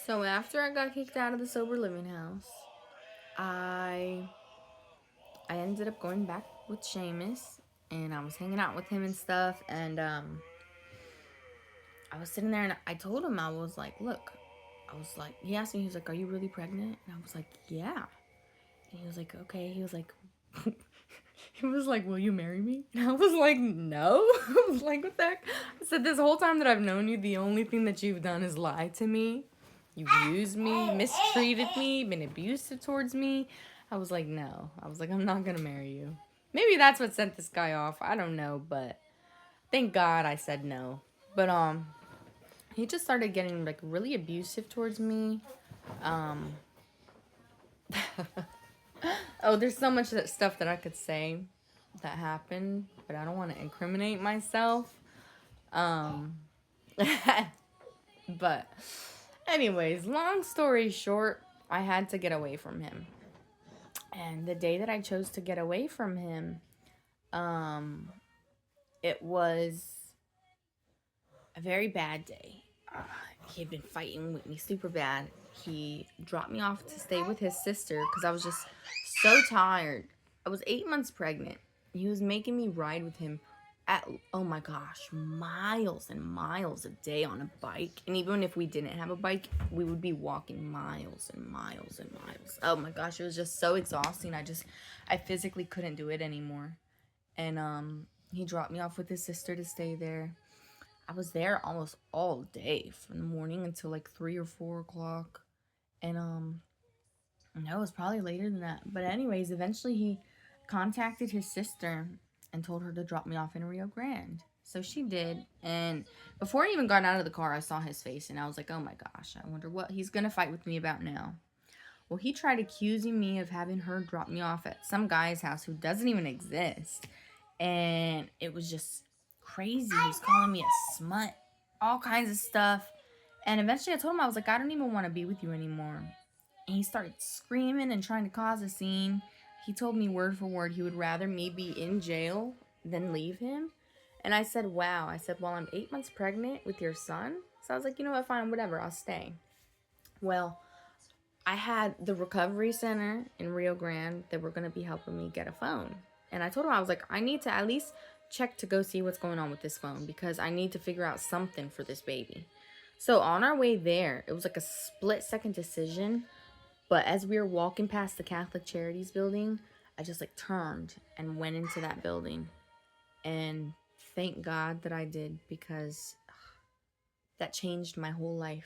So after I got kicked out of the sober living house, I I ended up going back with Seamus, and I was hanging out with him and stuff. And I was sitting there, and I told him, I was like, look, I was like, he asked me, he was like, are you really pregnant? And I was like, yeah. And he was like, okay. He was like, he was like, will you marry me? And I was like, no. I was like, what the heck? I said, this whole time that I've known you, the only thing that you've done is lie to me. You've used me, mistreated me, been abusive towards me. I was like, no. I was like, I'm not gonna marry you. Maybe that's what sent this guy off. I don't know, but thank God I said no. But he just started getting like really abusive towards me. Um Oh, there's so much stuff that I could say that happened, but I don't want to incriminate myself. Um, but, anyways, long story short, I had to get away from him. And the day that I chose to get away from him, um, it was a very bad day. He had been fighting with me super bad. He dropped me off to stay with his sister because I was just so tired. I was 8 months pregnant. He was making me ride with him at, oh my gosh, miles and miles a day on a bike. And even if we didn't have a bike, we would be walking miles and miles and miles. Oh my gosh, it was just so exhausting. I physically couldn't do it anymore. And he dropped me off with his sister to stay there. I was there almost all day from the morning until like 3 or 4 o'clock. And no, it was probably later than that. But anyways, eventually he contacted his sister and told her to drop me off in Rio Grande. So she did. And before I even got out of the car, I saw his face and I was like, oh my gosh, I wonder what he's gonna fight with me about now. Well, he tried accusing me of having her drop me off at some guy's house who doesn't even exist. And it was just crazy. He was calling me a smut, all kinds of stuff. And eventually I told him, I was like, I don't even want to be with you anymore. And he started screaming and trying to cause a scene. He told me word for word he would rather me be in jail than leave him. And I said, wow. I said, well, I'm 8 months pregnant with your son. So I was like, you know what, fine, whatever, I'll stay. Well, I had the recovery center in Rio Grande that were going to be helping me get a phone. And I told him, I was like, I need to at least check to go see what's going on with this phone because I need to figure out something for this baby. So on our way there, it was like a split second decision. But as we were walking past the Catholic Charities building, I just like turned and went into that building. And thank God that I did because that changed my whole life.